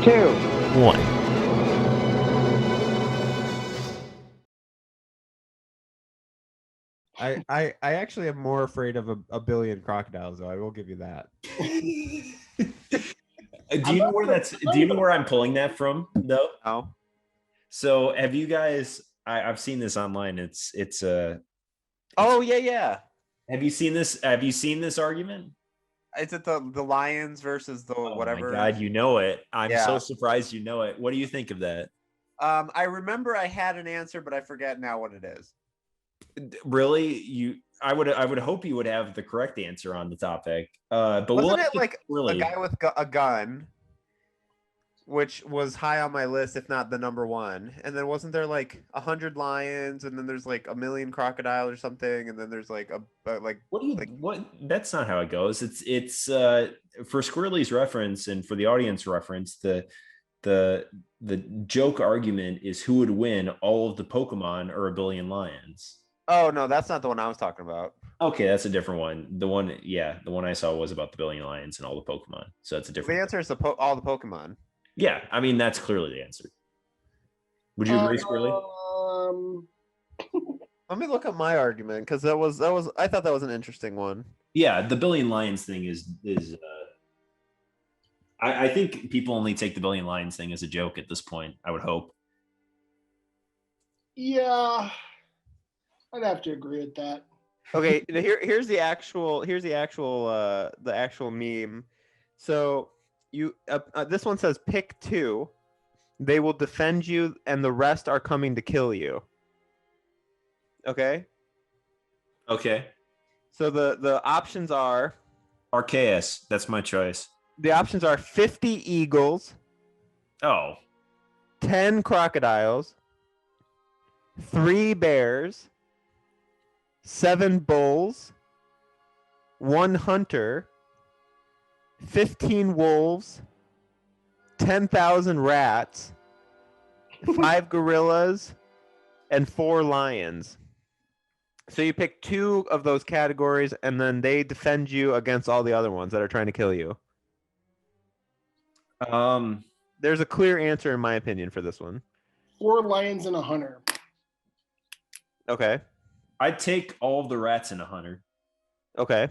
2. 1. I actually am more afraid of a billion crocodiles, though. I will give you that. Do you know where that's? Do you know where I'm pulling that from, though? No. So have you guys? I've seen this online. It's Oh yeah. Have you seen this? Have you seen this argument? Is it the Lions versus the whatever? Oh my God, you know it. I'm Yeah. so surprised you know it. What do you think of that? I remember I had an answer, but I forget now what it is. Really? I would hope you would have the correct answer on the topic. But wasn't it like a guy with a gun, which was high on my list, if not the number one? And then wasn't there like 100 lions, and then there's like 1 million crocodiles or something, and then there's like what? That's not how it goes. It's for Squirrely's reference and for the audience reference, the joke argument is who would win, all of the Pokemon or a billion lions. Oh no, that's not the one I was talking about. Okay, that's a different one. The one I saw was about the billion lions and all the Pokemon. So that's a different. The answer is all the Pokemon. Yeah, I mean that's clearly the answer. Would you agree, Squirrely? Let me look up my argument because that was I thought that was an interesting one. Yeah, the billion lions thing is. I think people only take the billion lions thing as a joke at this point. I would hope. Yeah, I'd have to agree with that. Okay, here's the actual meme. So you this one says pick 2. They will defend you, and the rest are coming to kill you. Okay. Okay. So the options are Arceus. That's my choice. The options are 50 eagles. Oh. 10 crocodiles. 3 bears. 7 bulls. 1 hunter. 15 wolves. 10,000 rats. 5 gorillas. And 4 lions. So you pick 2 of those categories, and then they defend you against all the other ones that are trying to kill you. There's a clear answer, in my opinion, for this one. 4 lions and a hunter. Okay. I'd take all of the rats and a hunter. Okay.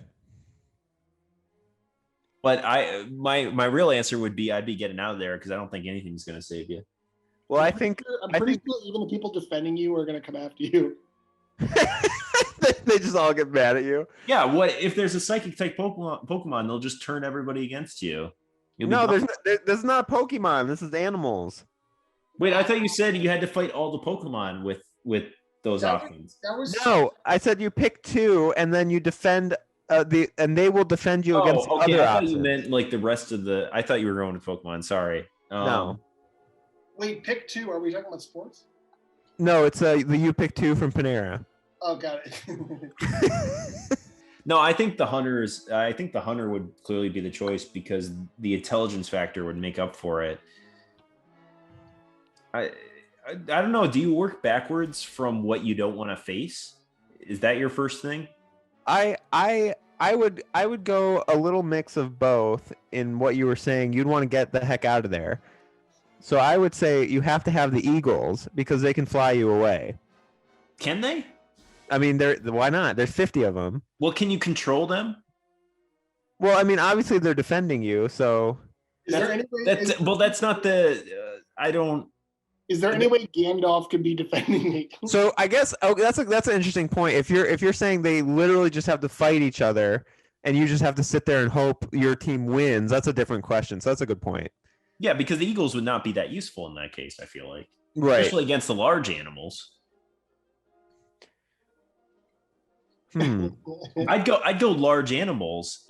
But my real answer would be I'd be getting out of there because I don't think anything's going to save you. Well, I'm pretty sure even the people defending you are going to come after you. They just all get mad at you. Yeah. What if there's a psychic type Pokemon? They'll just turn everybody against you. No, there's not Pokemon. This is animals. Wait, I thought you said you had to fight all the Pokemon with those options. No, I said you pick 2 and then you defend and they will defend you against other I thought options. You meant like the rest of the. I thought you were going to Pokemon. Sorry. No. Wait, pick 2. Are we talking about sports? No, it's the you pick 2 from Panera. Oh, got it. No, I think the hunter would clearly be the choice because the intelligence factor would make up for it. I don't know. Do you work backwards from what you don't want to face? Is that your first thing? I would go a little mix of both in what you were saying. You'd want to get the heck out of there. So I would say you have to have the eagles because they can fly you away. Can they? I mean, why not? There's 50 of them. Well, can you control them? Well, I mean, obviously they're defending you, so. Is there any way? That's not the. I don't. Is there any way Gandalf could be defending me? So I guess that's an interesting point. If you're saying they literally just have to fight each other, and you just have to sit there and hope your team wins, that's a different question. So that's a good point. Yeah, because the eagles would not be that useful in that case. I feel like, right, especially against the large animals. I'd go large animals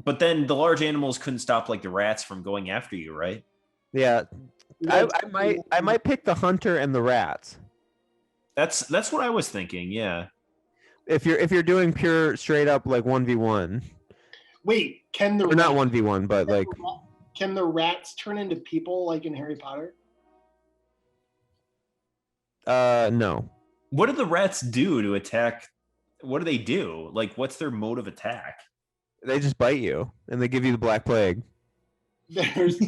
but then the large animals couldn't stop like the rats from going after you, right? Yeah, I might pick the hunter and the rats. That's what I was thinking. Yeah. If you're doing pure straight up like 1v1. Wait, can the not 1v1, but like can the rats turn into people like in Harry Potter? No. What do the rats do to attack? What do they do? Like, what's their mode of attack? They just bite you, and they give you the Black Plague. There's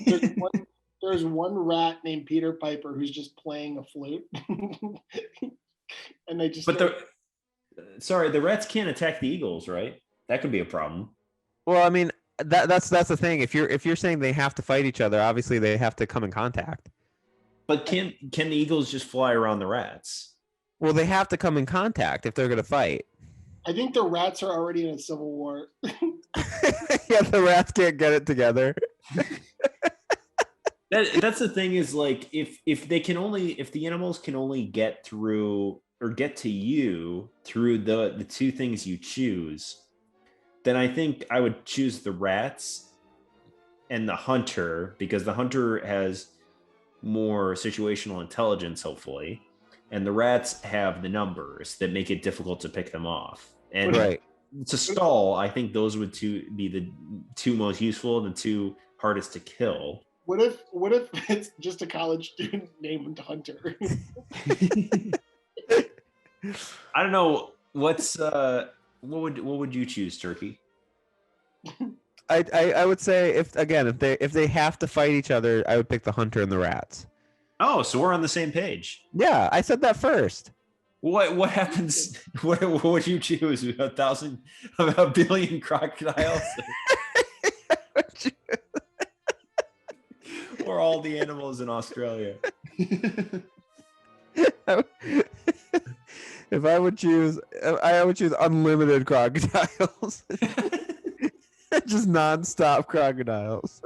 there's one rat named Peter Piper who's just playing a flute, and they just. But the rats can't attack the eagles, right? That could be a problem. Well, I mean, that's the thing. If you're saying they have to fight each other, obviously they have to come in contact. But can the eagles just fly around the rats? Well, they have to come in contact if they're going to fight. I think the rats are already in a civil war. Yeah, the rats can't get it together. That's the thing is like if the animals can only get through or get to you through the two things you choose, then I think I would choose the rats and the hunter, because the hunter has more situational intelligence, hopefully, and the rats have the numbers that make it difficult to pick them off. And Right. to stall, I think those would be the two most useful and the two hardest to kill. What if it's just a college student named Hunter? I don't know. What would you choose, Turkey? I would say if they have to fight each other, I would pick the hunter and the rats. Oh, so we're on the same page. Yeah, I said that first. What happens? What would you choose? A billion crocodiles, or all the animals in Australia? If I would choose, I would choose unlimited crocodiles. Just non-stop crocodiles.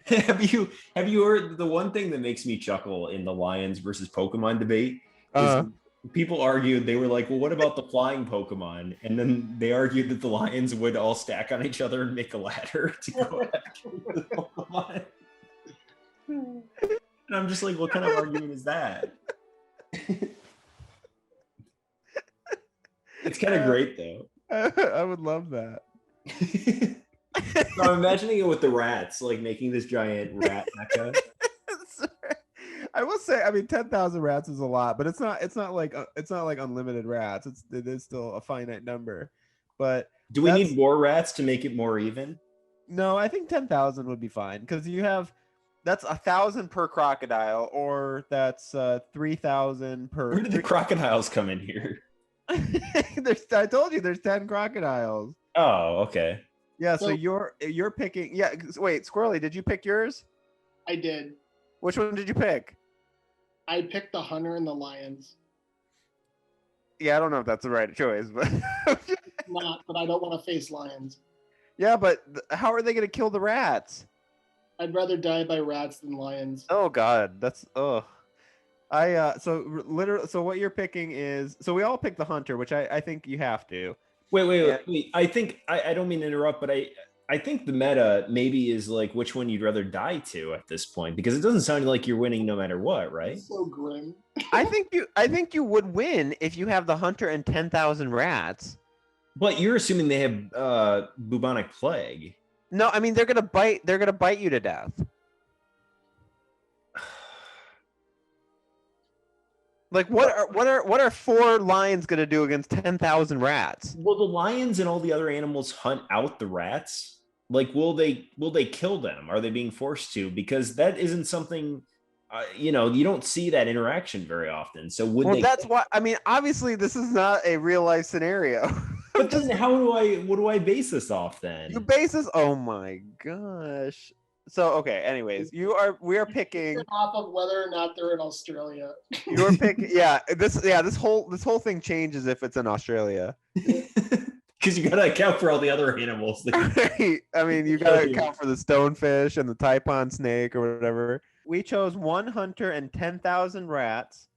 Have you heard the one thing that makes me chuckle in the lions versus Pokemon debate? Is people argued, they were like, well, what about the flying Pokemon? And then they argued that the lions would all stack on each other and make a ladder to go after the Pokemon. And I'm just like, what kind of argument is that? It's kind of great though. I would love that. So I'm imagining it with the rats, like making this giant rat mecha. I will say, I mean, 10,000 rats is a lot, but it's not like unlimited rats. It is still a finite number. But do we need more rats to make it more even? No, I think 10,000 would be fine, because that's 1,000 per crocodile, or that's 3,000 per. Where did the crocodiles come in here? I told you there's 10 crocodiles. Oh, okay. Yeah, so you're picking. Yeah, wait, Squirrely, did you pick yours? I did. Which one did you pick? I picked the hunter and the lions. Yeah, I don't know if that's the right choice, but Not, but I don't want to face lions. Yeah, but how are they going to kill the rats? I'd rather die by rats than lions. Oh God, that's so what you're picking is, so we all pick the hunter, which I think you have to. Wait. I think I don't mean to interrupt, but I think the meta maybe is like which one you'd rather die to at this point, because it doesn't sound like you're winning no matter what, right? It's so grim. I think you would win if you have the hunter and 10,000 rats. But you're assuming they have bubonic plague. No, I mean they're gonna bite you to death. Like what are 4 lions gonna do against 10,000 rats? Will the lions and all the other animals hunt out the rats? Like, will they kill them? Are they being forced to? Because that isn't something, you don't see that interaction very often. So that's why. I mean, obviously, this is not a real life scenario. But then, what do I base this off then? You base this. Oh my gosh. So okay. Anyways, we are picking off of whether or not they're in Australia. You're picking. Yeah. This whole thing changes if it's in Australia. Because you gotta account for all the other animals. Right. I mean, you gotta account for the stonefish and the taipan snake or whatever. We chose 1 hunter and 10,000 rats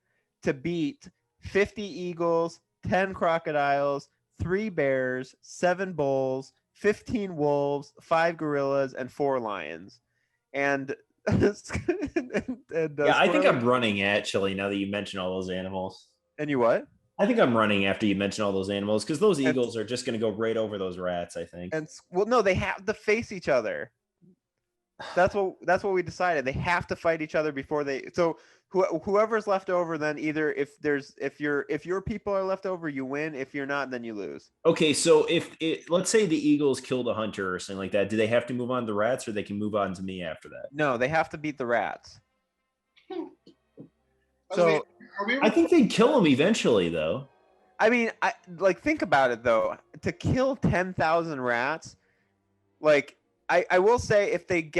to beat 50 eagles, 10 crocodiles, 3 bears, 7 bulls, 15 wolves, 5 gorillas, and 4 lions. And I think I'm running actually, now that you mention all those animals. And you what? I think I'm running after you mention all those animals, because those eagles are just going to go right over those rats, I think. And well, no, they have to face each other. That's what we decided. They have to fight each other before they. So whoever's left over, then either if your people are left over, you win. If you're not, then you lose. Okay, so let's say the Eagles killed a hunter or something like that, do they have to move on to the rats, or they can move on to me after that? No, they have to beat the rats. So I think they'd kill them eventually, though. I mean, think about it though. To kill 10,000 rats, like I will say, if they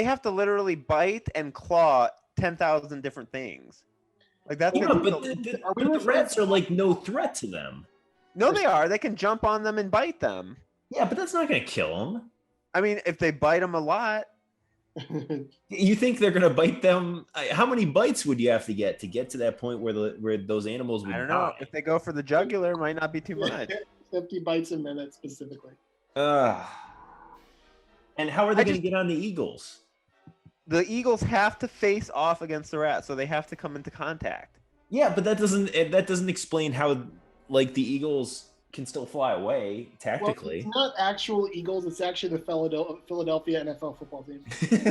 have to literally bite and claw 10,000 different things. Like that's Yeah, but the rats are like no threat to them. No, they are. They can jump on them and bite them. Yeah, but that's not going to kill them. I mean, if they bite them a lot. You think they're going to bite them? How many bites would you have to get to that point where those animals would I don't know. die? If they go for the jugular, it might not be too much. 50 bites a minute specifically. And how are they going to get on the Eagles? The Eagles have to face off against the rats, so they have to come into contact. Yeah, but that doesn't explain how the Eagles can still fly away tactically. Well, it's not actual Eagles. It's actually the Philadelphia NFL football team.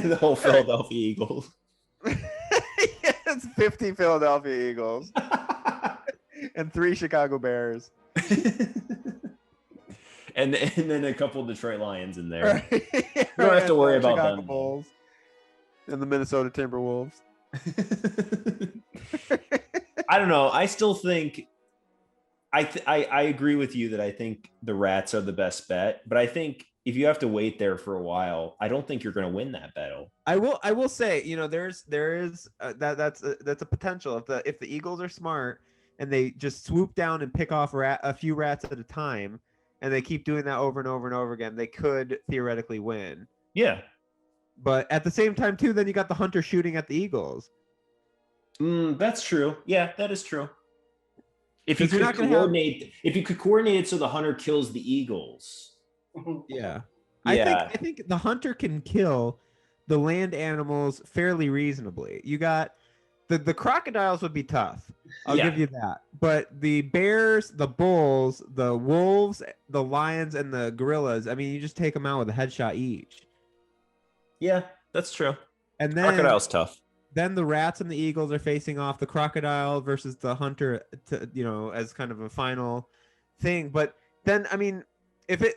The whole Philadelphia Eagles. It's 50 Philadelphia Eagles and 3 Chicago Bears. and then a couple Detroit Lions in there. Right. You don't have to worry about Chicago them. Bulls and the Minnesota Timberwolves. I don't know. I still think I agree with you that I think the rats are the best bet, but I think if you have to wait there for a while, I don't think you're going to win that battle. I will say, there is that's a potential if the Eagles are smart and they just swoop down and pick off a few rats at a time, and they keep doing that over and over and over again, they could theoretically win. Yeah. But at the same time too, then you got the hunter shooting at the Eagles. That's true. Yeah, that is true. If you could coordinate it so the hunter kills the Eagles. Yeah. Yeah. I think the hunter can kill the land animals fairly reasonably. You got the crocodiles would be tough. I'll give you that. But the bears, the bulls, the wolves, the lions, and the gorillas, I mean, you just take them out with a headshot each. Yeah, that's true. And then crocodile's tough. Then the rats and the eagles are facing off, the crocodile versus the hunter, as kind of a final thing. But then, I mean,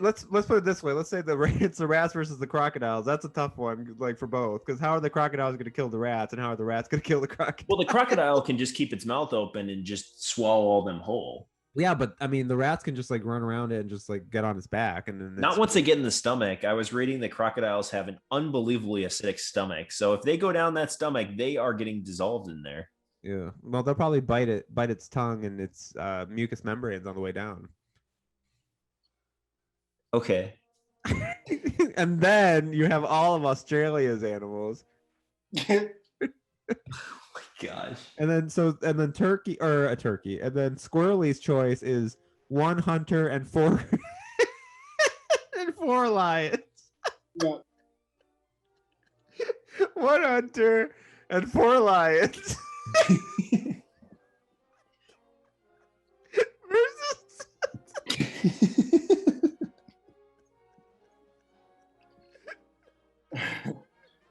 let's put it this way. Let's say it's the rats versus the crocodiles. That's a tough one, for both. Because how are the crocodiles going to kill the rats, and how are the rats going to kill the crocodiles? Well, the crocodile can just keep its mouth open and just swallow all them whole. Yeah, but I mean, the rats can just run around it and just get on its back, and then not once they get in the stomach. I was reading that crocodiles have an unbelievably acidic stomach, so if they go down that stomach, they are getting dissolved in there. Yeah, well, they'll probably bite its tongue and its mucous membranes on the way down. Okay. And then you have all of Australia's animals. Gosh. And then a turkey, and then Squirrely's choice is 1 hunter and 4 and 4 lions. Yeah. 1 hunter and 4 lions.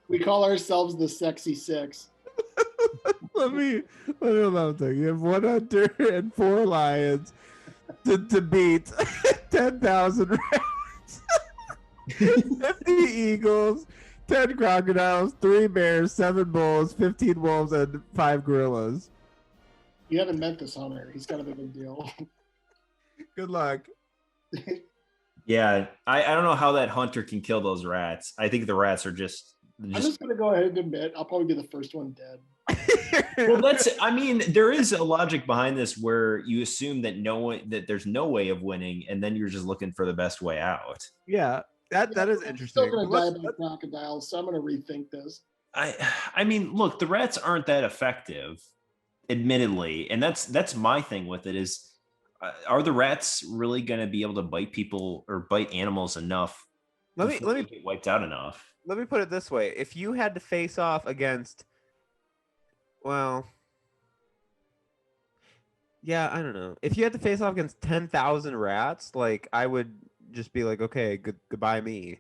We call ourselves the Sexy Six. Let me you have 1 hunter and 4 lions to beat 10,000 rats, 50 eagles, 10 crocodiles, 3 bears, 7 bulls, 15 wolves, and 5 gorillas. You haven't met this hunter. He's kind of a big deal. Good luck. Yeah, I don't know how that hunter can kill those rats. I think the rats are just I'm just going to go ahead and admit I'll probably be the first one dead. Well, there is a logic behind this where you assume that there's no way of winning, and then you're just looking for the best way out. Yeah, that is interesting. I'm still going to die by crocodiles, so I'm going to rethink this. I mean, look, the rats aren't that effective, admittedly, and that's my thing with it is, are the rats really going to be able to bite people or bite animals enough? Let me get wiped out enough. Let me put it this way: if you had to face off against, well, yeah, I don't know. If you had to face off against 10,000 rats, I would just be like, okay, goodbye me.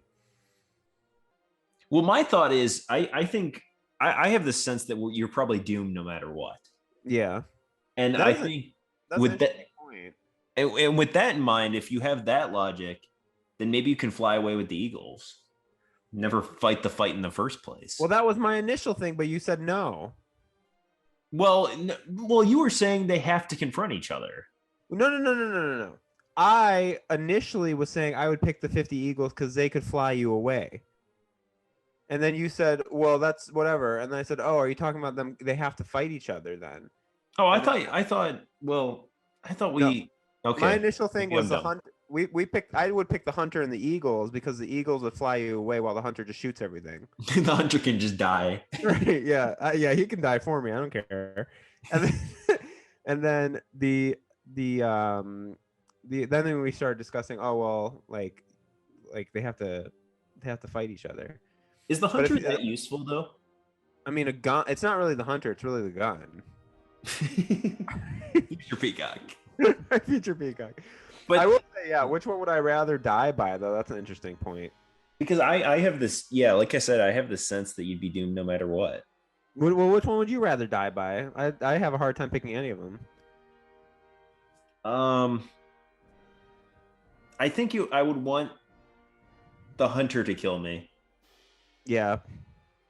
Well, my thought is, I think I have this sense that you're probably doomed no matter what. Yeah. And I think That's with an that, interesting point. and with that in mind, if you have that logic, then maybe you can fly away with the Eagles. Never fight the fight in the first place. Well, that was my initial thing, but you said no. Well, you were saying they have to confront each other. No. I initially was saying I would pick the 50 Eagles because they could fly you away. And then you said, well, that's whatever. And then I said, oh, are you talking about them? They have to fight each other then. Oh, I thought we. Okay. My initial thing Okay, was I'm the dumb. hunt. We picked. I would pick the hunter and the Eagles because the Eagles would fly you away while the hunter just shoots everything. The hunter can just die. Right? Yeah. Yeah. He can die for me. I don't care. And then, and then then we started discussing. Oh well, like they have to fight each other. Is the But hunter that useful though? I mean, a gun. It's not really the hunter. It's really the gun. Future peacock. Future peacock. But I will say, yeah. Which one would I rather die by, though? That's an interesting point. because I have this, like I said, I have this sense that you'd be doomed no matter what. Well, which one would you rather die by? I have a hard time picking any of them. I think I would want the hunter to kill me. Yeah,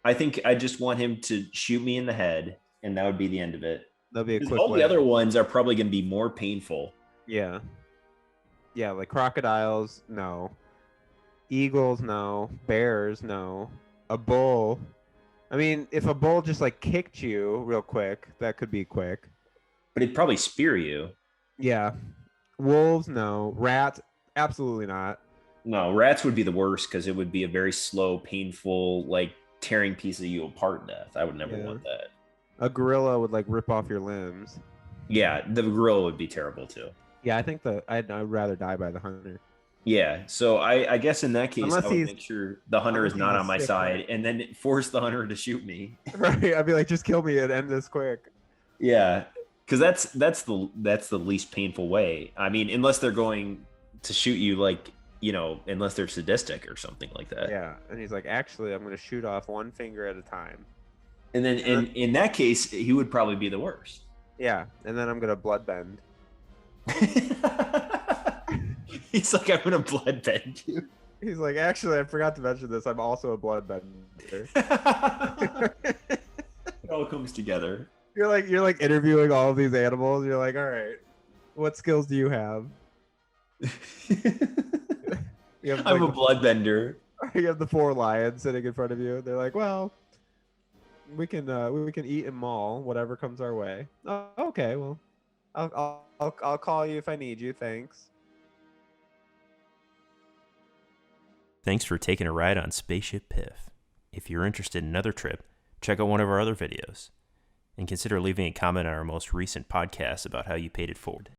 I think I just want him to shoot me in the head, and that would be the end of it. that'll be a 'Cause quick all way. the other ones are probably going to be more painful. Yeah, like crocodiles, no. Eagles, no. Bears, no. A bull. I mean, if a bull just like kicked you real quick, that could be quick. But it'd probably spear you. Yeah. Wolves, no. Rats, absolutely not. No, rats would be the worst because it would be a very slow, painful, like tearing piece of you apart death. I would never Yeah. want that. A gorilla would like rip off your limbs. Yeah, the gorilla would be terrible too. Yeah, I think I'd rather die by the hunter. Yeah, so I guess in that case, Unless I would he's- make sure the hunter is unless not he's a on my sick side, one. and then force the hunter to shoot me. Right. I'd be like, just kill me and end this quick. Yeah, because that's the least painful way. I mean, unless they're going to shoot you, like, unless they're sadistic or something like that. Yeah. And he's like, actually, I'm going to shoot off one finger at a time. And then in that case, he would probably be the worst. Yeah. And then I'm going to bloodbend. He's like, I'm gonna bloodbend you. He's like, actually, I forgot to mention this. I'm also a bloodbender. It all comes together. You're like interviewing all of these animals. You're like, all right, what skills do you have? You have I'm a like, bloodbender. you have the 4 lions sitting in front of you. They're like, well, we can eat and maul whatever comes our way. Oh, okay, well, I'll call you if I need you. Thanks. Thanks for taking a ride on Spaceship Piff. If you're interested in another trip, check out one of our other videos. And consider leaving a comment on our most recent podcast about how you paid it forward.